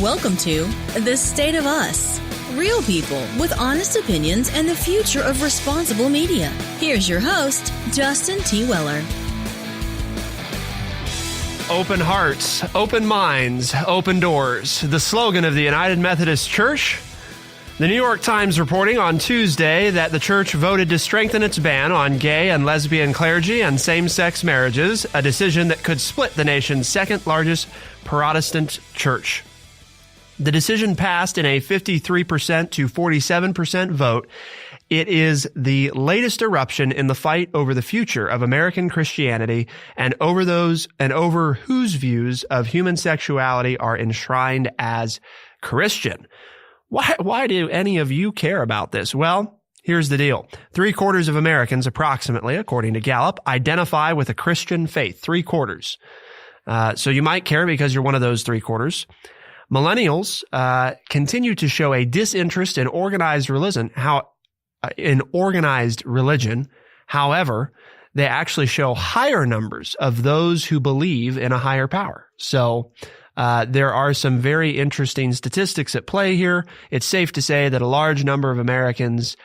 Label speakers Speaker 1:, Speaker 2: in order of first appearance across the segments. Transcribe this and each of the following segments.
Speaker 1: Welcome to The State of Us. Real people with honest opinions and the future of responsible media. Here's your host, Justin T. Weller.
Speaker 2: Open hearts, open minds, open doors. The slogan of the United Methodist Church. The New York Times reporting on Tuesday that the church voted to strengthen its ban on gay and lesbian clergy and same-sex marriages, a decision that could split the nation's second largest Protestant church. The decision passed in a 53% to 47% vote. It is the latest eruption in the fight over the future of American Christianity and over whose views of human sexuality are enshrined as Christian. Why do any of you care about this? Well, here's the deal. 3/4 of Americans, approximately, according to Gallup, identify with a Christian faith. 3/4. So you might care because you're one of those 3/4. Millennials continue to show a disinterest in organized religion. However, they actually show higher numbers of those who believe in a higher power. So there are some very interesting statistics at play here. It's safe to say that a large number of Americans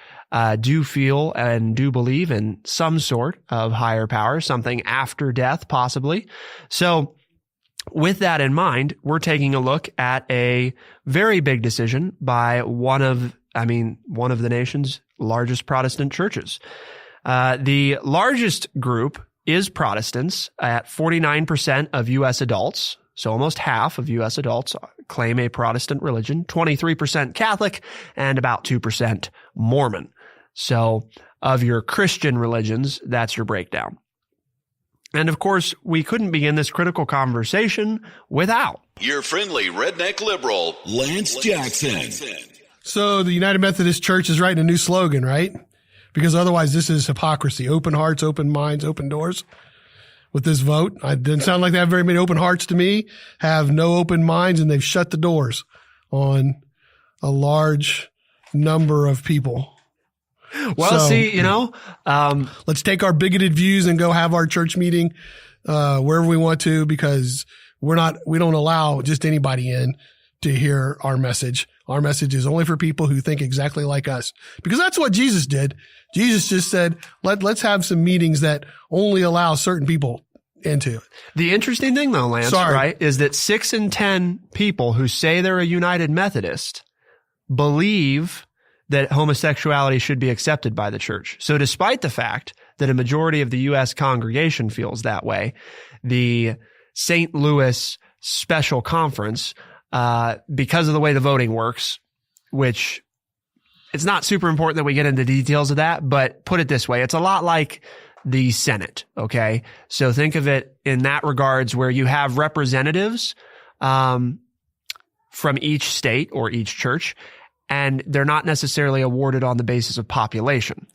Speaker 2: do feel and do believe in some sort of higher power, something after death, possibly. So with that in mind, we're taking a look at a very big decision by one of the nation's largest Protestant churches. The largest group is Protestants at 49% of U.S. adults. So almost half of U.S. adults claim a Protestant religion, 23% Catholic, and about 2% Mormon. So of your Christian religions, that's your breakdown. And of course, we couldn't begin this critical conversation without
Speaker 3: your friendly redneck liberal, Lance Jackson.
Speaker 4: So the United Methodist Church is writing a new slogan, right? Because otherwise this is hypocrisy. Open hearts, open minds, open doors. With this vote, it didn't sound like they have very many open hearts to me, have no open minds, and they've shut the doors on a large number of people.
Speaker 2: Well,
Speaker 4: let's take our bigoted views and go have our church meeting wherever we want to, because we don't allow just anybody in to hear our message. Our message is only for people who think exactly like us, because that's what Jesus did. Jesus just said, let's have some meetings that only allow certain people into it.
Speaker 2: The interesting thing though, Lance, right, is that 6 in 10 people who say they're a United Methodist believe that homosexuality should be accepted by the church. So despite the fact that a majority of the U.S. congregation feels that way, the St. Louis Special Conference, because of the way the voting works, which it's not super important that we get into details of that, but put it this way, it's a lot like the Senate, okay? So think of it in that regards where you have representatives from each state or each church, and they're not necessarily awarded on the basis of population.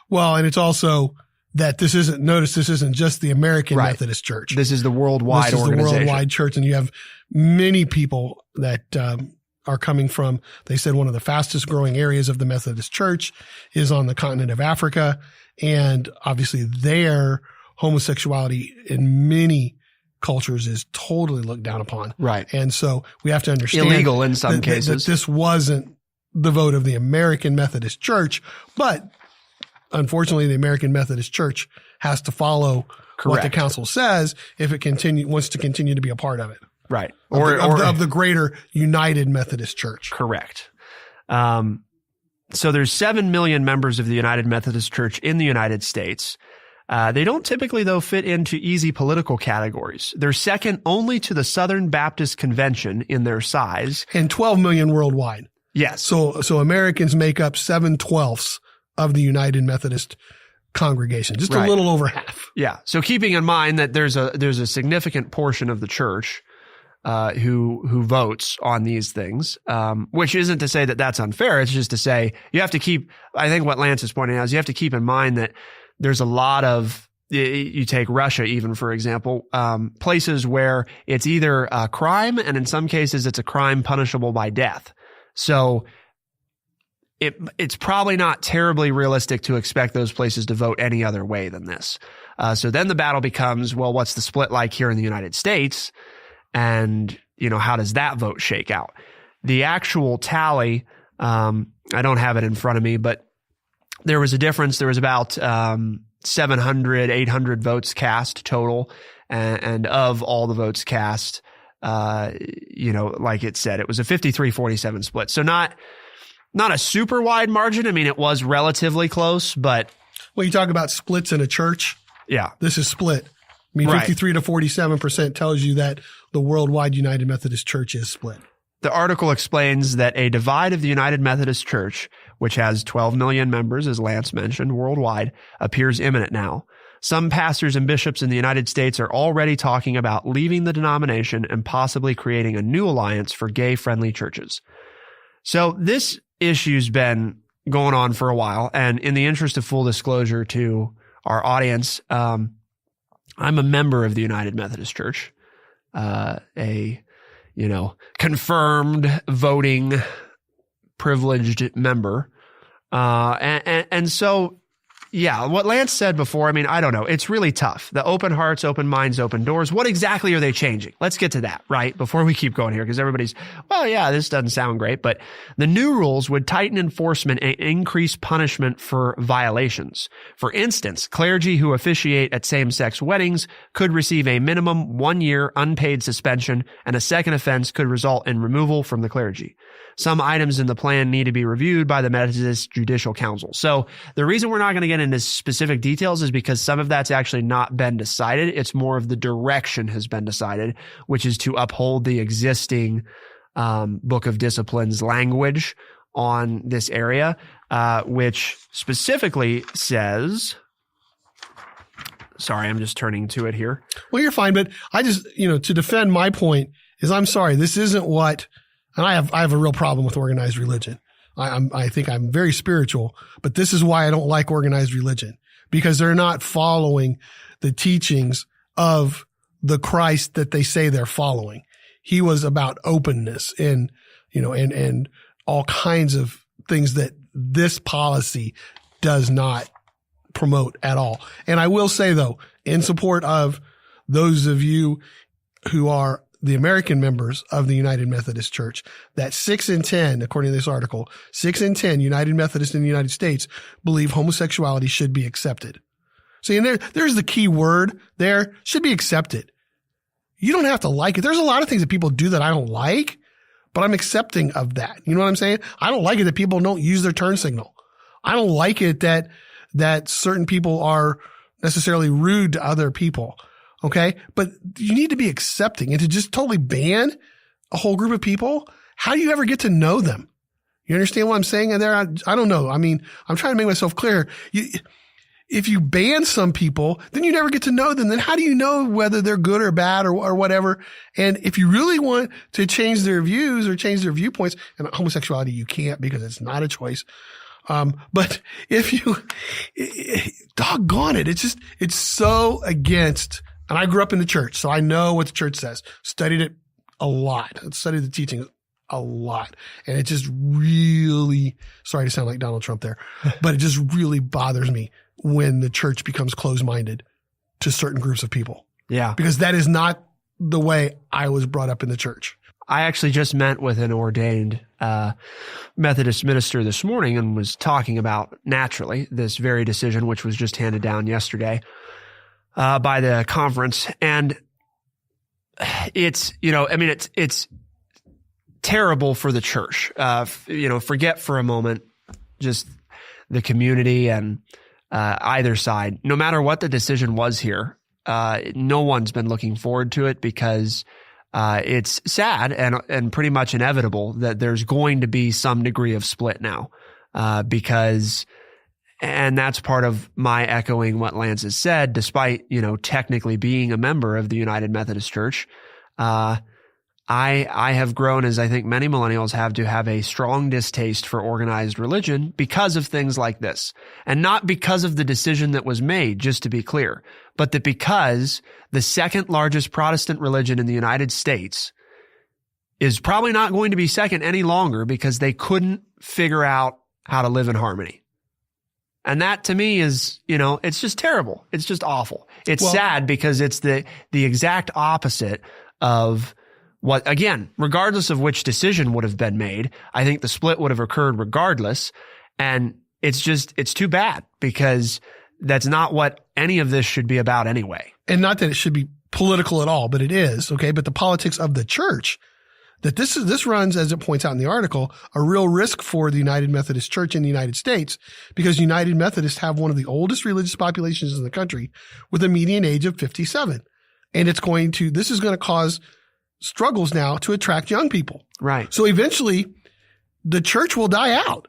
Speaker 4: Well, and it's also that this isn't just the American Methodist Church.
Speaker 2: This is the worldwide organization.
Speaker 4: This is the worldwide church, and you have many people that are coming from, they said one of the fastest growing areas of the Methodist Church is on the continent of Africa, and obviously their homosexuality in many cultures is totally looked down upon.
Speaker 2: Right.
Speaker 4: And so we have to understand
Speaker 2: illegal in some cases.
Speaker 4: That this wasn't the vote of the American Methodist Church, but unfortunately the American Methodist Church has to follow what the council says if it wants to continue to be a part of it.
Speaker 2: Right.
Speaker 4: Of the greater United Methodist Church.
Speaker 2: Correct. So there's 7 million members of the United Methodist Church in the United States. They don't typically, though, fit into easy political categories. They're second only to the Southern Baptist Convention in their size.
Speaker 4: And 12 million worldwide.
Speaker 2: Yes.
Speaker 4: So Americans make up 7/12 of the United Methodist congregation, just a little over half.
Speaker 2: Yeah. So keeping in mind that there's a significant portion of the church who votes on these things, which isn't to say that that's unfair. It's just to say you have to keep, I think what Lance is pointing out is you have to keep in mind that there's a lot of, you take Russia even, for example, places where it's either a crime and in some cases it's a crime punishable by death. So it's probably not terribly realistic to expect those places to vote any other way than this. So then the battle becomes, well, what's the split like here in the United States? And how does that vote shake out? The actual tally, I don't have it in front of me, but there was a difference. There was about 700, 800 votes cast total. And of all the votes cast, like it said, it was a 53-47 split. So not a super wide margin. I mean, it was relatively close, but.
Speaker 4: Well, you talk about splits in a church.
Speaker 2: Yeah.
Speaker 4: This is split. I mean, 53 to 47% tells you that the worldwide United Methodist Church is split.
Speaker 2: The article explains that a divide of the United Methodist Church, which has 12 million members, as Lance mentioned, worldwide, appears imminent now. Some pastors and bishops in the United States are already talking about leaving the denomination and possibly creating a new alliance for gay-friendly churches. So this issue's been going on for a while, and in the interest of full disclosure to our audience, I'm a member of the United Methodist Church, confirmed voting privileged member. And so, yeah, what Lance said before, I mean, I don't know. It's really tough. The open hearts, open minds, open doors. What exactly are they changing? Let's get to that, right? Before we keep going here, because everybody's, well, yeah, this doesn't sound great. But the new rules would tighten enforcement and increase punishment for violations. For instance, clergy who officiate at same-sex weddings could receive a minimum 1-year unpaid suspension, and a second offense could result in removal from the clergy. Some items in the plan need to be reviewed by the Methodist Judicial Council. So the reason we're not going to get into specific details is because some of that's actually not been decided. It's more of the direction has been decided, which is to uphold the existing Book of Discipline's language on this area, which specifically says, sorry, I'm just turning to it here.
Speaker 4: Well, you're fine, but I just, to defend my point is I'm sorry, this isn't what. And I have a real problem with organized religion. I think I'm very spiritual, but this is why I don't like organized religion, because they're not following the teachings of the Christ that they say they're following. He was about openness and all kinds of things that this policy does not promote at all. And I will say though, in support of those of you who are the American members of the United Methodist Church, that 6 in 10, according to this article, 6 in 10 United Methodists in the United States believe homosexuality should be accepted. See, and there's the key word there, should be accepted. You don't have to like it. There's a lot of things that people do that I don't like, but I'm accepting of that. You know what I'm saying? I don't like it that people don't use their turn signal. I don't like it that certain people are necessarily rude to other people. Okay. But you need to be accepting, and to just totally ban a whole group of people. How do you ever get to know them? You understand what I'm saying? And there, I don't know. I mean, I'm trying to make myself clear. If you ban some people, then you never get to know them. Then how do you know whether they're good or bad or whatever? And if you really want to change their views or change their viewpoints, and homosexuality, you can't, because it's not a choice. But if you, doggone it, it's so against. And I grew up in the church, so I know what the church says. Studied it a lot. Studied the teachings a lot. And it just really, sorry to sound like Donald Trump there, but it just really bothers me when the church becomes closed-minded to certain groups of people.
Speaker 2: Yeah.
Speaker 4: Because that is not the way I was brought up in the church.
Speaker 2: I actually just met with an ordained Methodist minister this morning and was talking about, naturally, this very decision, which was just handed down yesterday by the conference. And it's, it's terrible for the church. Forget for a moment just the community and either side. No matter what the decision was here, no one's been looking forward to it, because it's sad and pretty much inevitable that there's going to be some degree of split now, and that's part of my echoing what Lance has said. Despite, technically being a member of the United Methodist Church, I have grown, as I think many millennials have, to have a strong distaste for organized religion because of things like this. And not because of the decision that was made, just to be clear, but that because the second largest Protestant religion in the United States is probably not going to be second any longer, because they couldn't figure out how to live in harmony. And that, to me, is, it's just terrible. It's just awful. It's sad, because it's the exact opposite of again, regardless of which decision would have been made, I think the split would have occurred regardless. And it's too bad, because that's not what any of this should be about anyway.
Speaker 4: And not that it should be political at all, but it is, okay? But the politics of the church, that this runs, as it points out in the article, a real risk for the United Methodist Church in the United States, because United Methodists have one of the oldest religious populations in the country with a median age of 57. And this is going to cause struggles now to attract young people.
Speaker 2: Right.
Speaker 4: So eventually the church will die out,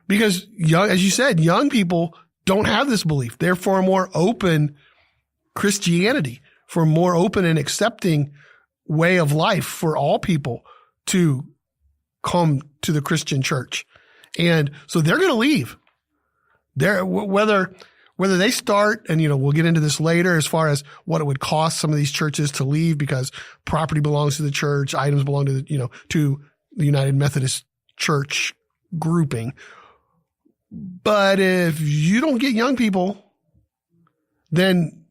Speaker 4: because as you said, young people don't have this belief. They're for a more open Christianity, for a more open and accepting way of life for all people to come to the Christian church. And so they're going to leave. Whether they start, and, we'll get into this later as far as what it would cost some of these churches to leave because property belongs to the church, items belong to to the United Methodist Church grouping. But if you don't get young people, then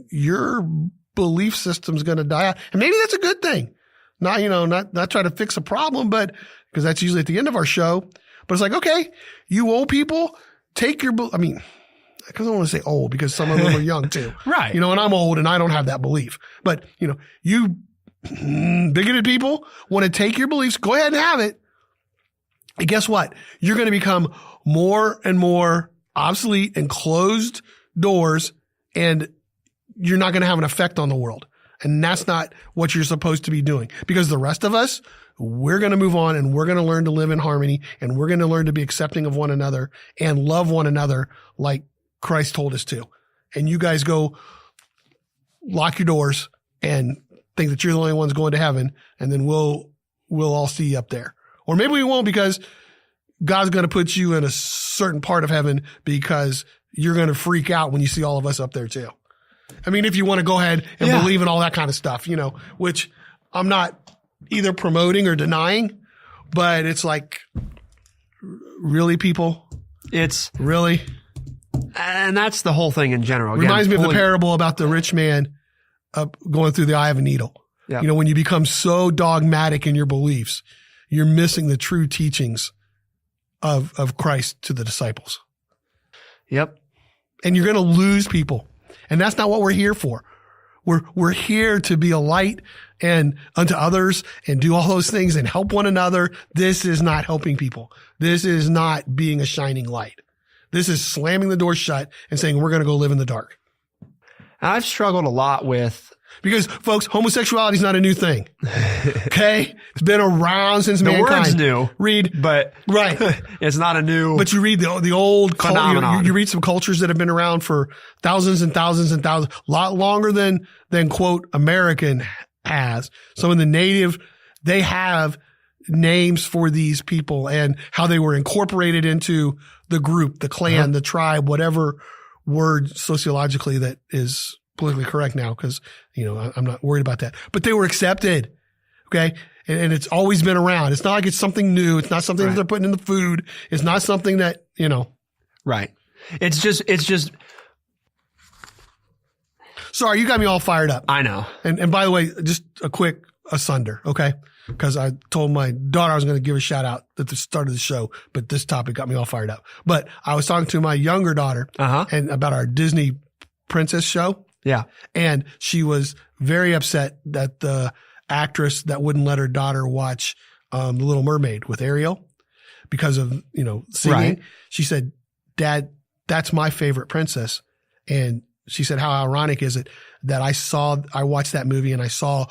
Speaker 4: your belief system's going to die out. And maybe that's a good thing. Not try to fix a problem, but because that's usually at the end of our show. But it's like, okay, you old people, take your, because I don't want to say old because some of them are young too.
Speaker 2: Right.
Speaker 4: And I'm old and I don't have that belief. But, you bigoted people want to take your beliefs, go ahead and have it. And guess what? You're going to become more and more obsolete and closed doors, and you're not going to have an effect on the world. And that's not what you're supposed to be doing, because the rest of us, we're going to move on, and we're going to learn to live in harmony, and we're going to learn to be accepting of one another and love one another like Christ told us to. And you guys go lock your doors and think that you're the only ones going to heaven, and then we'll all see you up there. Or maybe we won't, because God's going to put you in a certain part of heaven because you're going to freak out when you see all of us up there too. If you want to go ahead and believe in all that kind of stuff, which I'm not either promoting or denying, but it's like, really, people?
Speaker 2: It's
Speaker 4: really?
Speaker 2: And that's the whole thing in general. Again,
Speaker 4: reminds me of the parable about the rich man going through the eye of a needle.
Speaker 2: Yep.
Speaker 4: When you become so dogmatic in your beliefs, you're missing the true teachings of Christ to the disciples.
Speaker 2: Yep.
Speaker 4: And you're going to lose people. And that's not what we're here for. We're here to be a light and unto others and do all those things and help one another. This is not helping people. This is not being a shining light. This is slamming the door shut and saying, we're going to go live in the dark.
Speaker 2: I've struggled a lot with,
Speaker 4: because, folks, homosexuality is not a new thing. Okay? It's been around since mankind.
Speaker 2: The word's new. But
Speaker 4: right.
Speaker 2: It's not a new.
Speaker 4: But you read the old
Speaker 2: phenomenon.
Speaker 4: You read some cultures that have been around for thousands and thousands and thousands, a lot longer than quote American has. Some of the native, they have names for these people and how they were incorporated into the group, the clan, the tribe, whatever word sociologically that is politically correct now, because, I'm not worried about that. But they were accepted, okay? And it's always been around. It's not like it's something new. It's not something that they're putting in the food. It's not something that,
Speaker 2: Right. It's just.
Speaker 4: Sorry, you got me all fired up.
Speaker 2: I know.
Speaker 4: And by the way, just a quick asunder, okay? Because I told my daughter I was going to give a shout out at the start of the show, but this topic got me all fired up. But I was talking to my younger daughter and about our Disney princess show.
Speaker 2: Yeah.
Speaker 4: And she was very upset that the actress that wouldn't let her daughter watch The Little Mermaid with Ariel because of, singing.
Speaker 2: Right.
Speaker 4: She said, Dad, that's my favorite princess. And she said, how ironic is it that I watched that movie and I saw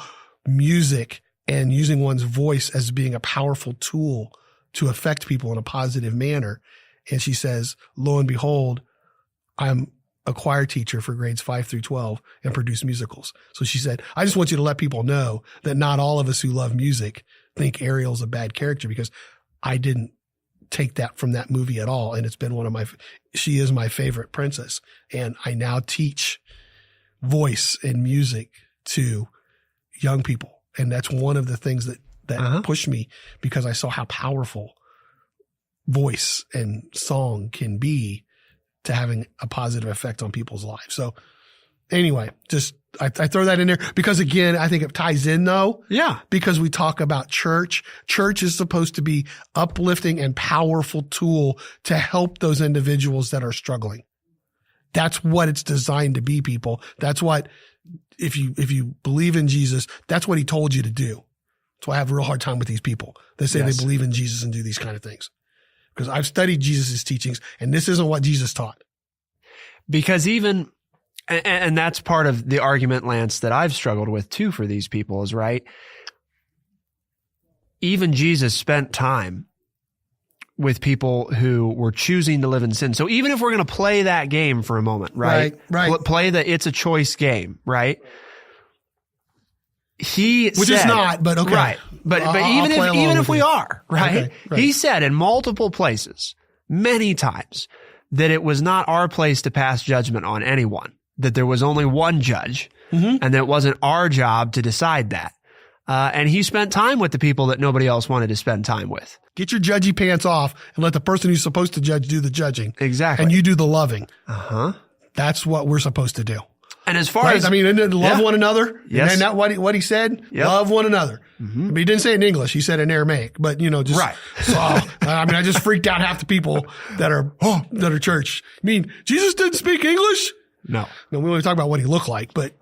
Speaker 4: music and using one's voice as being a powerful tool to affect people in a positive manner. And she says, lo and behold, I'm a choir teacher for grades 5 through 12 and produce musicals. So she said, I just want you to let people know that not all of us who love music think Ariel's a bad character, because I didn't take that from that movie at all. And it's been she is my favorite princess. And I now teach voice and music to young people. And that's one of the things that pushed me, because I saw how powerful voice and song can be to having a positive effect on people's lives. So anyway, just I throw that in there because, again, I think it ties in, though.
Speaker 2: Yeah.
Speaker 4: Because we talk about church. Church is supposed to be uplifting and powerful tool to help those individuals that are struggling. That's what it's designed to be, people. That's what, if you believe in Jesus, that's what he told you to do. That's why I have a real hard time with these people that say they believe in Jesus and do these kind of things. Because I've studied Jesus' teachings, and this isn't what Jesus taught.
Speaker 2: Because even, and that's part of the argument, Lance, that I've struggled with too for these people is, right, even Jesus spent time with people who were choosing to live in sin. So even if we're going to play that game for a moment, right? Play the it's a choice game, right? Which
Speaker 4: is not, but okay.
Speaker 2: Right. But even if we are, right?
Speaker 4: Okay, right?
Speaker 2: He said in multiple places, many times, that it was not our place to pass judgment on anyone, that there was only one judge, and that it wasn't our job to decide that. And he spent time with the people that nobody else wanted to spend time with.
Speaker 4: Get your judgy pants off and let the person who's supposed to judge do the judging.
Speaker 2: Exactly.
Speaker 4: And you do the loving.
Speaker 2: Uh-huh.
Speaker 4: That's what we're supposed to do.
Speaker 2: And as far as,
Speaker 4: I mean, love one another.
Speaker 2: Yes.
Speaker 4: And that what he said?
Speaker 2: Yep.
Speaker 4: Love one another. But he didn't say it in English. He said it in Aramaic. But, just.
Speaker 2: Right.
Speaker 4: So, I mean, I just freaked out half the people that are church. I mean, Jesus didn't speak English?
Speaker 2: No.
Speaker 4: No, we only talk about what he looked like, but,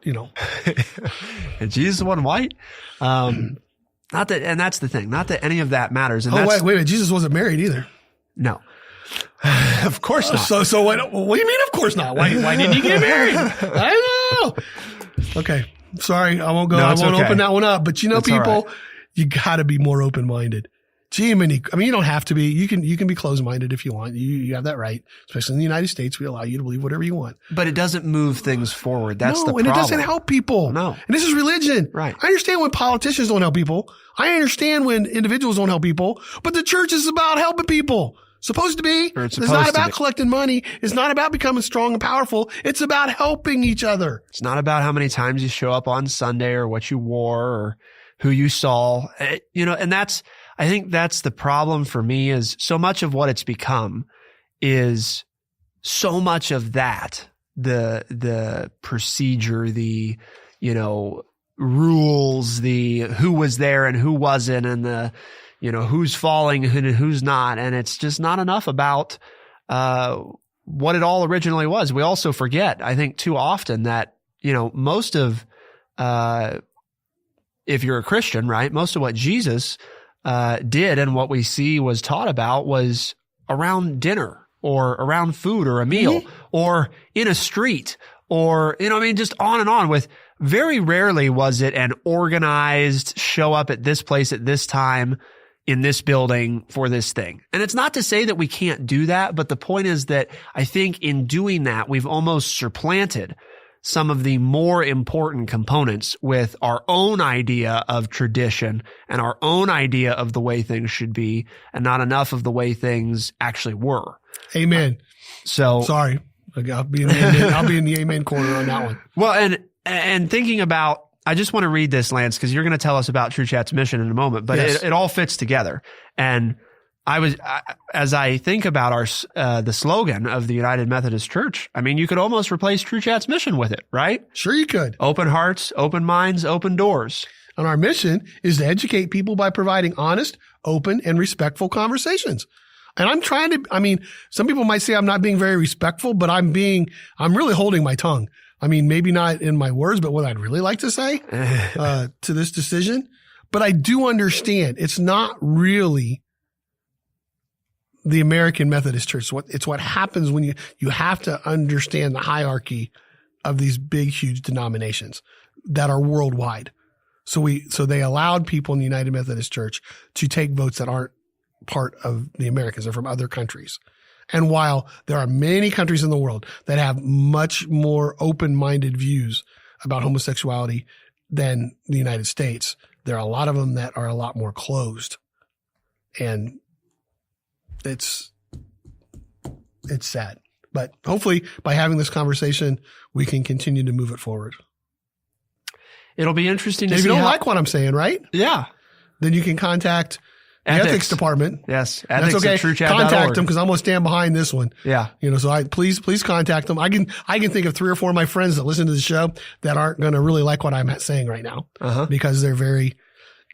Speaker 2: And Jesus wasn't white? Not that, and that's the thing. Not that any of that matters. And
Speaker 4: wait a minute. Jesus wasn't married either.
Speaker 2: No. Of course not.
Speaker 4: So what do you mean? Of course not. Why didn't he get married? I know. Okay. Sorry. I won't go. I won't open that one up, but people, right. You gotta be more open-minded. I mean, you don't have to be. You can be closed-minded if you want. You have that right. Especially in the United States, we allow you to believe whatever you want.
Speaker 2: But it doesn't move things forward. That's the problem.
Speaker 4: And it doesn't help people.
Speaker 2: No.
Speaker 4: And this is religion.
Speaker 2: Right.
Speaker 4: I understand when politicians don't help people. I understand when individuals don't help people. But the church is about helping people. Supposed to be. It's not about collecting money. It's not about becoming strong and powerful. It's about helping each other.
Speaker 2: It's not about how many times you show up on Sunday or what you wore or who you saw. And I think that's the problem for me is so much of what it's become is so much of that, the procedure, the, rules, the who was there and who wasn't, and the, who's falling and who's not. And it's just not enough about, what it all originally was. We also forget, I think too often that, most of, if you're a Christian, right, most of what Jesus did and what we see was taught about was around dinner or around food or a meal or in a street or, just on and on with very rarely was it an organized show up at this place at this time in this building for this thing. And it's not to say that we can't do that, but the point is that I think in doing that, we've almost supplanted some of the more important components with our own idea of tradition and our own idea of the way things should be and not enough of the way things actually were.
Speaker 4: Amen.
Speaker 2: So
Speaker 4: sorry, I'll be in the amen corner on that one.
Speaker 2: Well, and thinking about, I just want to read this, Lance, because you're going to tell us about TrueChat's mission in a moment, but yes. It all fits together. And as I think about the slogan of the United Methodist Church, I mean, you could almost replace TrueChat's mission with it, right?
Speaker 4: Sure you could.
Speaker 2: Open hearts, open minds, open doors.
Speaker 4: And our mission is to educate people by providing honest, open, and respectful conversations. And some people might say I'm not being very respectful, but I'm really holding my tongue. I mean, maybe not in my words, but what I'd really like to say to this decision. But I do understand it's not really the American Methodist Church. It's what happens when you have to understand the hierarchy of these big, huge denominations that are worldwide. So they allowed people in the United Methodist Church to take votes that aren't part of the Americans. They're from other countries. And while there are many countries in the world that have much more open-minded views about homosexuality than the United States, there are a lot of them that are a lot more closed. And it's sad. But hopefully by having this conversation, we can continue to move it forward.
Speaker 2: It'll be interesting to see.
Speaker 4: If you don't like what I'm saying, right?
Speaker 2: Yeah.
Speaker 4: Then you can contact ethics department.
Speaker 2: Yes.
Speaker 4: That's okay. Contact them because I'm going to stand behind this one.
Speaker 2: Yeah.
Speaker 4: So please contact them. I can think of 3 or 4 of my friends that listen to the show that aren't going to really like what I'm saying right now because they're very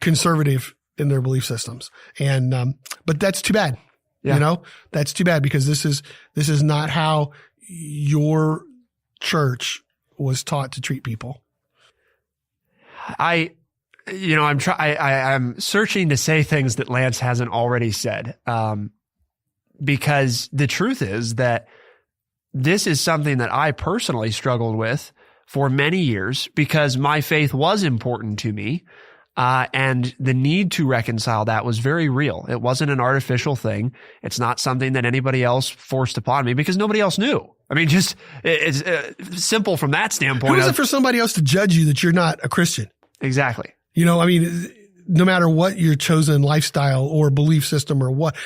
Speaker 4: conservative in their belief systems. And, but that's too bad.
Speaker 2: Yeah.
Speaker 4: That's too bad because this is not how your church was taught to treat people.
Speaker 2: I'm searching to say things that Lance hasn't already said. Because the truth is that this is something that I personally struggled with for many years because my faith was important to me. And the need to reconcile that was very real. It wasn't an artificial thing. It's not something that anybody else forced upon me because nobody else knew. I mean, just it's simple from that standpoint.
Speaker 4: Who is it for somebody else to judge you that you're not a Christian?
Speaker 2: Exactly.
Speaker 4: I mean, no matter what your chosen lifestyle or belief system or what,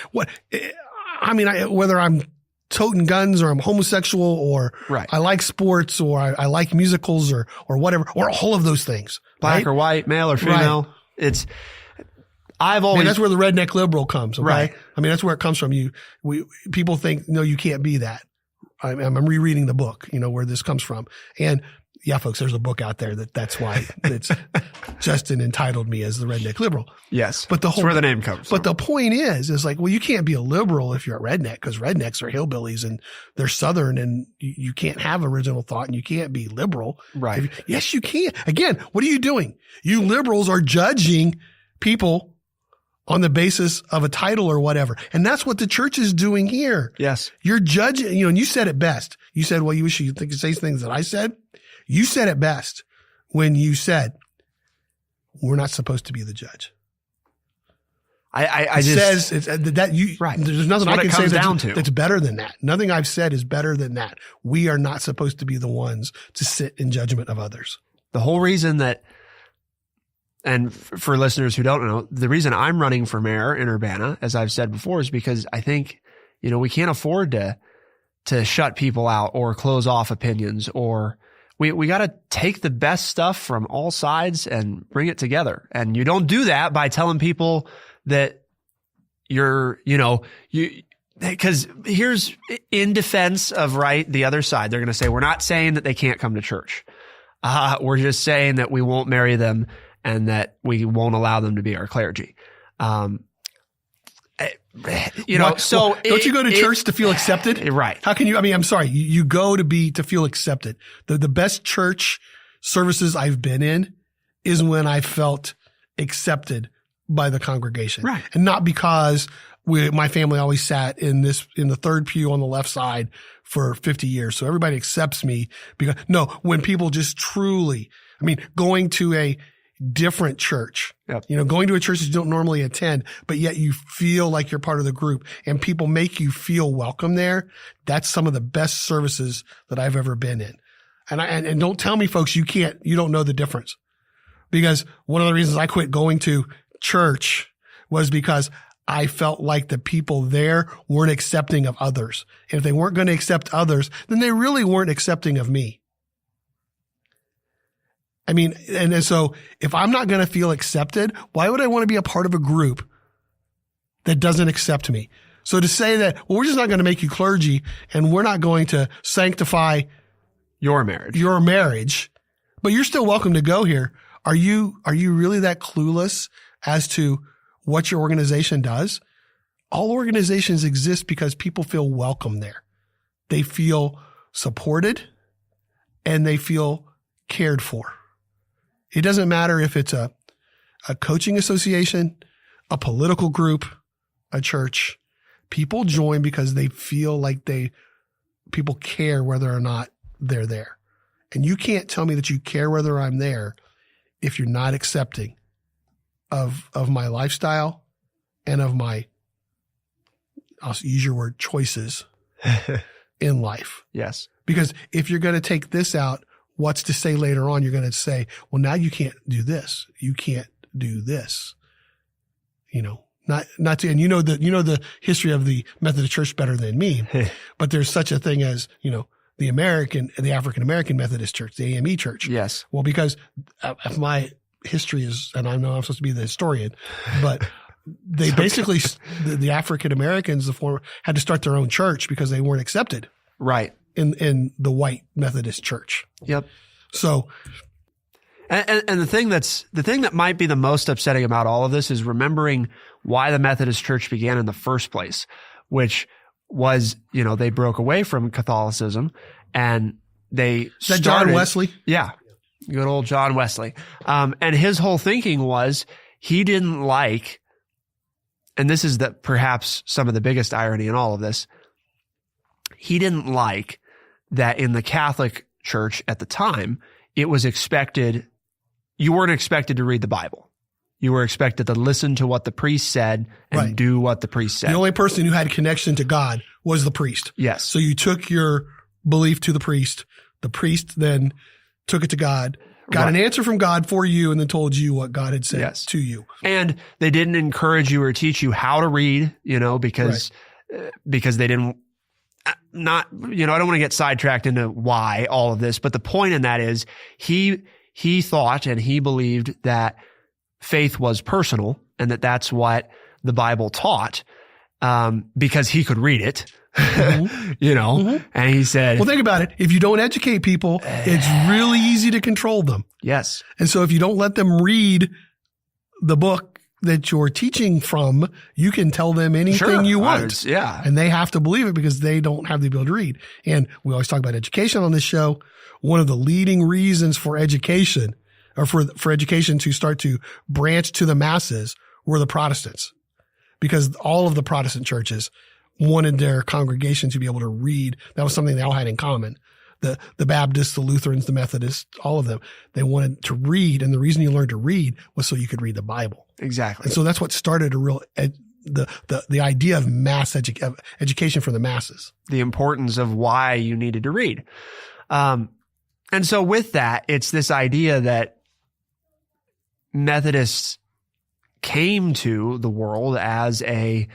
Speaker 4: I mean, whether I'm toting guns or I'm homosexual or I like sports or I like musicals or whatever, or all of those things.
Speaker 2: Black or white, male or female. Right.
Speaker 4: That's where the redneck liberal comes. Okay?
Speaker 2: Right.
Speaker 4: I mean, that's where it comes from. People think, no, you can't be that. I'm rereading the book, where this comes from. And yeah, folks, there's a book out there that's why it's Justin entitled me as the redneck liberal.
Speaker 2: Yes.
Speaker 4: But
Speaker 2: that's where the name comes from.
Speaker 4: But the point is like, well, you can't be a liberal if you're a redneck because rednecks are hillbillies and they're Southern and you can't have original thought and you can't be liberal.
Speaker 2: Right.
Speaker 4: Yes, you can. Again, what are you doing? You liberals are judging people on the basis of a title or whatever. And that's what the church is doing here.
Speaker 2: Yes.
Speaker 4: You're judging, and you said it best. You said, well, you wish you could say things that I said. You said it best when you said, we're not supposed to be the judge. There's nothing I can say that's better than that. Nothing I've said is better than that. We are not supposed to be the ones to sit in judgment of others.
Speaker 2: The whole reason that, and for listeners who don't know, the reason I'm running for mayor in Urbana, as I've said before, is because I think, we can't afford to shut people out or close off opinions, or we got to take the best stuff from all sides and bring it together. And you don't do that by telling people that because here's in defense of the other side, they're going to say, we're not saying that they can't come to church. We're just saying that we won't marry them and that we won't allow them to be our clergy. Don't you go to church to feel accepted?
Speaker 4: Right. How can you, I'm sorry, you go to feel accepted. The best church services I've been in is when I felt accepted by the congregation.
Speaker 2: Right.
Speaker 4: And not because my family always sat in the third pew on the left side for 50 years. So everybody accepts me when people just truly, going to a different church, going to a church that you don't normally attend, but yet you feel like you're part of the group and people make you feel welcome there. That's some of the best services that I've ever been in. And don't tell me, folks, you don't know the difference, because one of the reasons I quit going to church was because I felt like the people there weren't accepting of others. And if they weren't going to accept others, then they really weren't accepting of me. And so if I'm not going to feel accepted, why would I want to be a part of a group that doesn't accept me? So to say that, well, we're just not going to make you clergy and we're not going to sanctify
Speaker 2: your marriage,
Speaker 4: but you're still welcome to go here. Are you really that clueless as to what your organization does? All organizations exist because people feel welcome there. They feel supported and they feel cared for. It doesn't matter if it's a coaching association, a political group, a church. People join because they feel like people care whether or not they're there. And you can't tell me that you care whether I'm there if you're not accepting of my lifestyle and of my, I'll use your word, choices in life.
Speaker 2: Yes.
Speaker 4: Because if you're going to take this out, what's to say later on, you're going to say, well, now you can't do this. You can't do this. Not to, and the history of the Methodist Church better than me, but there's such a thing as, the African American Methodist Church, the AME Church.
Speaker 2: Yes.
Speaker 4: Well, because of my history is, and I know I'm supposed to be the historian, but they basically, the African Americans, had to start their own church because they weren't accepted.
Speaker 2: Right.
Speaker 4: In the white Methodist Church.
Speaker 2: Yep.
Speaker 4: So,
Speaker 2: and the thing that might be the most upsetting about all of this is remembering why the Methodist Church began in the first place, which was, they broke away from Catholicism and they started.
Speaker 4: John Wesley?
Speaker 2: Yeah. Good old John Wesley. And his whole thinking was he didn't like, and this is perhaps some of the biggest irony in all of this, he didn't like that in the Catholic Church at the time, it was expected, you weren't expected to read the Bible. You were expected to listen to what the priest said and do what the priest said.
Speaker 4: The only person who had connection to God was the priest.
Speaker 2: Yes.
Speaker 4: So you took your belief to the priest. The priest then took it to God, got an answer from God for you, and then told you what God had said to you.
Speaker 2: And they didn't encourage you or teach you how to read, because they didn't, I don't want to get sidetracked into why all of this, but the point in that is he thought and he believed that faith was personal and that's what the Bible taught, because he could read it, and he said,
Speaker 4: well, think about it. If you don't educate people, it's really easy to control them.
Speaker 2: Yes.
Speaker 4: And so if you don't let them read the book that you're teaching from, you can tell them anything you want. And they have to believe it because they don't have the ability to read. And we always talk about education on this show. One of the leading reasons for education, or for education to start to branch to the masses, were the Protestants, because all of the Protestant churches wanted their congregation to be able to read. That was something they all had in common. The Baptists, the Lutherans, the Methodists, all of them, they wanted to read. And the reason you learned to read was so you could read the Bible.
Speaker 2: Exactly.
Speaker 4: And so that's what started the idea of education for the masses.
Speaker 2: The importance of why you needed to read. And so with that, it's this idea that Methodists came to the world as a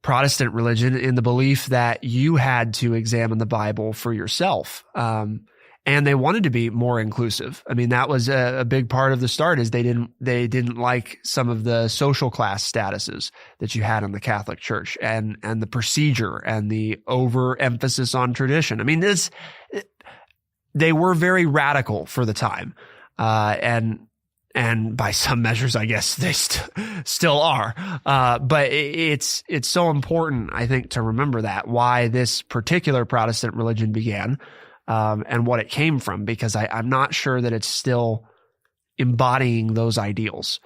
Speaker 2: Protestant religion in the belief that you had to examine the Bible for yourself. And they wanted to be more inclusive. I mean, that was a big part of the start, is they didn't like some of the social class statuses that you had in the Catholic Church and the procedure and the overemphasis on tradition. I mean, they were very radical for the time. And by some measures, I guess they still are. But it's so important, I think, to remember that, why this particular Protestant religion began, and what it came from, because I'm not sure that it's still embodying those ideals.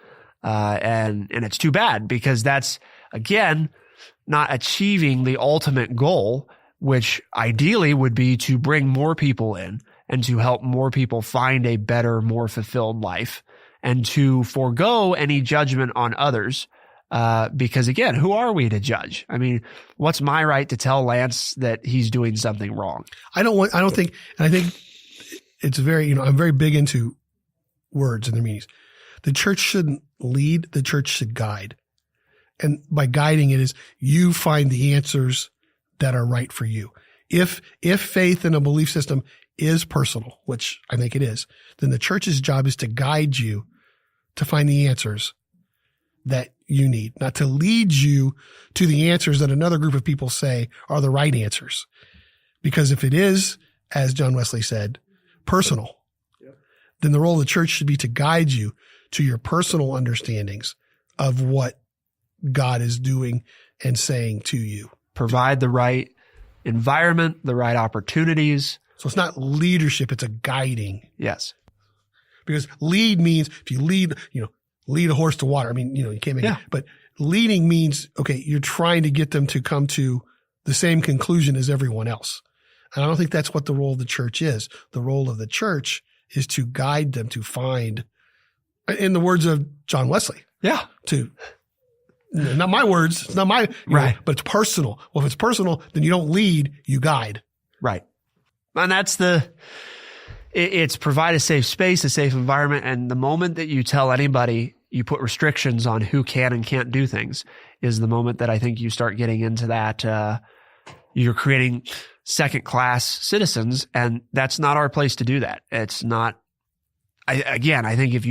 Speaker 2: And it's too bad, because that's, again, not achieving the ultimate goal, which ideally would be to bring more people in and to help more people find a better, more fulfilled life, and to forego any judgment on others. Because again, who are we to judge? I mean, what's my right to tell Lance that he's doing something wrong? I think it's very, I'm very big into words and their meanings. The church shouldn't lead, the church should guide. And by guiding it is you find the answers that are right for you. If faith in a belief system is personal, which I think it is, then the church's job is to guide you to find the answers that you need, not to lead you to the answers that another group of people say are the right answers. Because if it is, as John Wesley said, personal, then the role of the church should be to guide you to your personal understandings of what God is doing and saying to you. Provide the right environment, the right opportunities.
Speaker 4: So it's not leadership, it's a guiding.
Speaker 2: Yes.
Speaker 4: Because lead means, if you lead a horse to water. I mean, you can't make it. But leading means, okay, you're trying to get them to come to the same conclusion as everyone else. And I don't think that's what the role of the church is. The role of the church is to guide them to find, in the words of John Wesley.
Speaker 2: Yeah.
Speaker 4: Not my words. It's not my, but it's personal. Well, if it's personal, then you don't lead, you guide.
Speaker 2: Right. And that's it's provide a safe space, a safe environment. And the moment that you tell anybody, you put restrictions on who can and can't do things, is the moment that I think you start getting into that, you're creating second-class citizens, and that's not our place to do that. It's not, I think if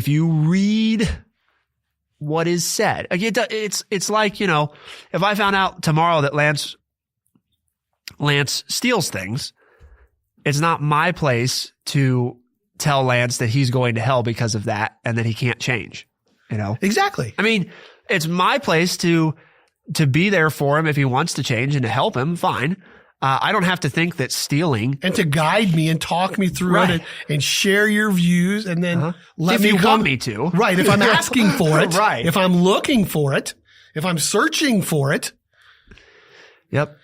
Speaker 2: you read what is said. Again, it's like, if I found out tomorrow that Lance steals things, it's not my place to tell Lance that he's going to hell because of that and that he can't change,
Speaker 4: Exactly.
Speaker 2: I mean, it's my place to be there for him if he wants to change and to help him. Fine. I don't have to think that stealing
Speaker 4: and to guide me and talk me through it and share your views and then let
Speaker 2: if
Speaker 4: me
Speaker 2: you
Speaker 4: come.
Speaker 2: want me to.
Speaker 4: Right. If I'm asking for it.
Speaker 2: Right.
Speaker 4: If I'm looking for it. If I'm searching for it.
Speaker 2: Yep.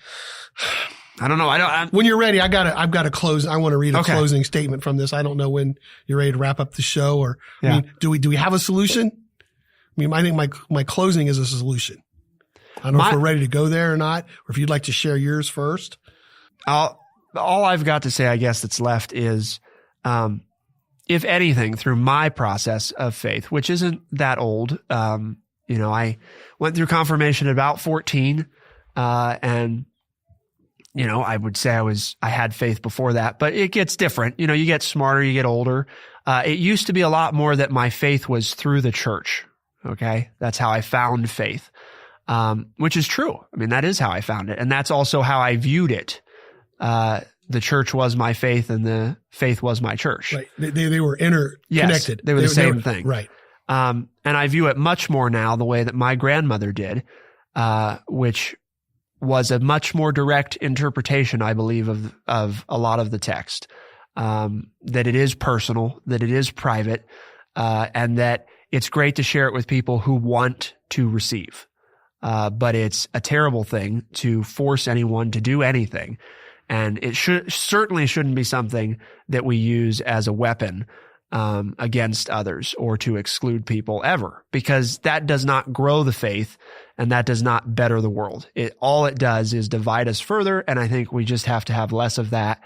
Speaker 2: I don't know.
Speaker 4: When you're ready, I've got to close. I want to read a closing statement from this. I don't know when you're ready to wrap up the show or, I mean, do we have a solution? I mean, I think my closing is a solution. I don't know if we're ready to go there or not, or if you'd like to share yours first.
Speaker 2: All I've got to say, I guess, that's left is, if anything, through my process of faith, which isn't that old, I went through confirmation at about 14, and I would say I had faith before that, but it gets different. You get smarter, you get older. It used to be a lot more that my faith was through the church. Okay. That's how I found faith, which is true. I mean, that is how I found it. And that's also how I viewed it. The church was my faith and the faith was my church.
Speaker 4: Right. They were interconnected.
Speaker 2: Yes, they were the same thing.
Speaker 4: Right.
Speaker 2: And I view it much more now the way that my grandmother did, which was a much more direct interpretation, I believe, of a lot of the text, that it is personal, that it is private, and that it's great to share it with people who want to receive. But it's a terrible thing to force anyone to do anything. And it certainly shouldn't be something that we use as a weapon against others or to exclude people ever, because that does not grow the faith and that does not better the world. All it does is divide us further. And I think we just have to have less of that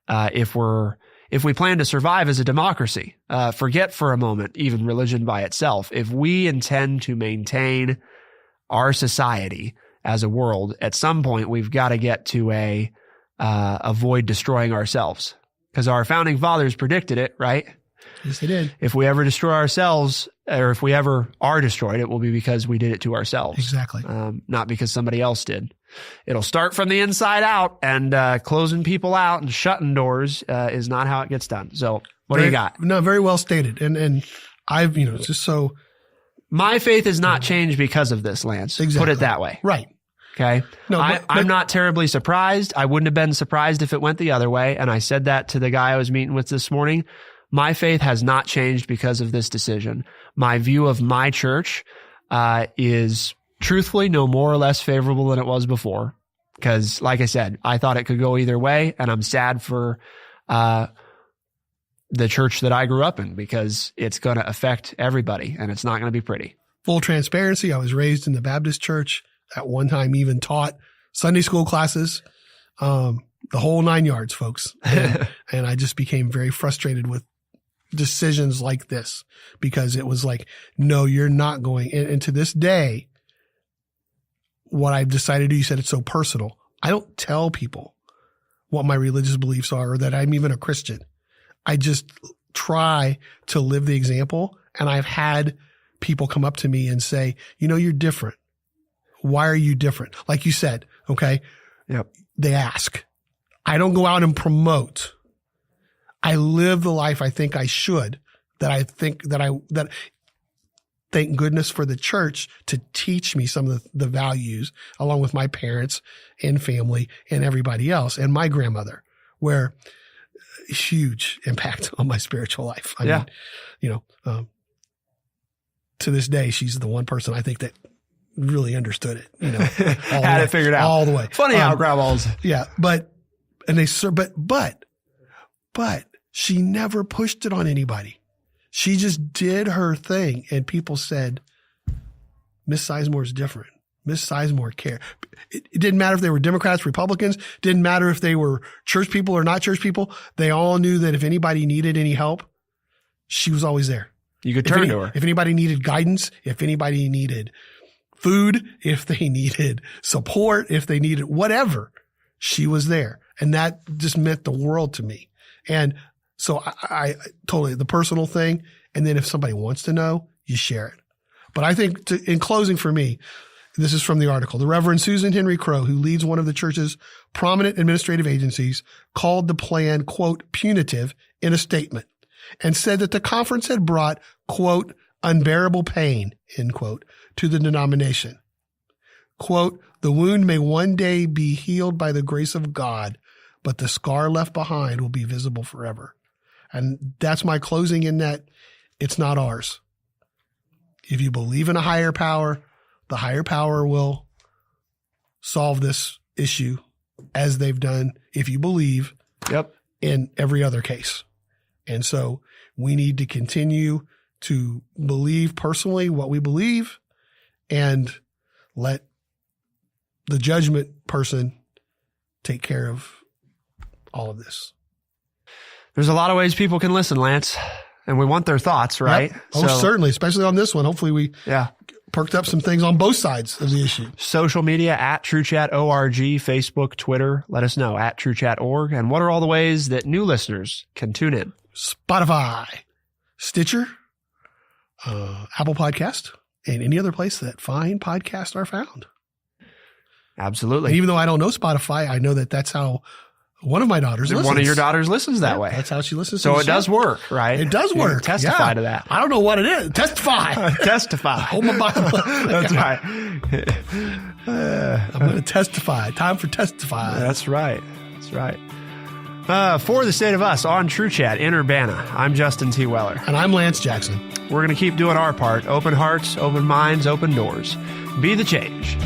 Speaker 2: if we plan to survive as a democracy. Forget for a moment even religion by itself. If we intend to maintain our society as a world, at some point we've got to get to avoid destroying ourselves, because our founding fathers predicted it, right?
Speaker 4: Yes, they did.
Speaker 2: If we ever destroy ourselves, or if we ever are destroyed, it will be because we did it to ourselves.
Speaker 4: Exactly.
Speaker 2: Not because somebody else did. It'll start from the inside out, and closing people out and shutting doors is not how it gets done. So what do you got?
Speaker 4: No, very well stated. And I've, just so.
Speaker 2: My faith has not changed because of this, Lance.
Speaker 4: Exactly.
Speaker 2: Put it that way.
Speaker 4: Right.
Speaker 2: Okay.
Speaker 4: No,
Speaker 2: I'm not terribly surprised. I wouldn't have been surprised if it went the other way. And I said that to the guy I was meeting with this morning. My faith has not changed because of this decision. My view of my church is truthfully no more or less favorable than it was before. Because, like I said, I thought it could go either way, and I'm sad for the church that I grew up in, because it's going to affect everybody, and it's not going to be pretty.
Speaker 4: Full transparency, I was raised in the Baptist church. At one time, even taught Sunday school classes, the whole 9 yards, folks. And I just became very frustrated with decisions like this, because it was like, no, you're not going. And to this day, what I've decided to do, you said it's so personal. I don't tell people what my religious beliefs are or that I'm even a Christian. I just try to live the example. And I've had people come up to me and say, you're different. Why are you different? Like you said, okay.
Speaker 2: Yep.
Speaker 4: They ask. I don't go out and promote. I live the life I think I should, that thank goodness for the church to teach me some of the values, along with my parents and family and everybody else, and my grandmother, where huge impact on my spiritual life. I mean, to this day, she's the one person I think that really understood it,
Speaker 2: had it figured out
Speaker 4: all the way.
Speaker 2: Funny how grandmas.
Speaker 4: Yeah. But she never pushed it on anybody. She just did her thing. And people said, Miss Sizemore's different. Miss Sizemore cared. It didn't matter if they were Democrats, Republicans, didn't matter if they were church people or not church people. They all knew that if anybody needed any help, she was always there.
Speaker 2: You could turn to her.
Speaker 4: If anybody needed guidance, if anybody needed food, if they needed support, if they needed whatever, she was there. And that just meant the world to me. And so I totally, the personal thing. And then if somebody wants to know, you share it. But I think in closing for me, this is from the article. The Reverend Susan Henry Crow, who leads one of the church's prominent administrative agencies, called the plan, quote, punitive in a statement and said that the conference had brought, quote, unbearable pain, end quote, to the denomination. Quote, the wound may one day be healed by the grace of God, but the scar left behind will be visible forever. And that's my closing in that it's not ours. If you believe in a higher power, the higher power will solve this issue as they've done, if you believe, in every other case. And so we need to continue to believe personally what we believe and let the judgment person take care of all of this.
Speaker 2: There's a lot of ways people can listen, Lance, and we want their thoughts, right?
Speaker 4: Yep. Oh, certainly, especially on this one. Hopefully we perked up some things on both sides of the issue.
Speaker 2: Social media at TrueChat.org, Facebook, Twitter. Let us know at TrueChat.org. And what are all the ways that new listeners can tune in?
Speaker 4: Spotify, Stitcher, Apple Podcast, and any other place that fine podcasts are found.
Speaker 2: Absolutely.
Speaker 4: And even though I don't know Spotify, I know that that's how one of my daughters listens.
Speaker 2: One of your daughters listens that way.
Speaker 4: That's how she listens.
Speaker 2: So it does work, right?
Speaker 4: It does work.
Speaker 2: Testify to that.
Speaker 4: I don't know what it is. Testify.
Speaker 2: Testify.
Speaker 4: Hold my Bible.
Speaker 2: That's right.
Speaker 4: I'm going to testify. Time for testify.
Speaker 2: That's right. That's right. For the State of Us on TrueChat in Urbana, I'm Justin T. Weller.
Speaker 4: And I'm Lance Jackson.
Speaker 2: We're going to keep doing our part. Open hearts, open minds, open doors. Be the change.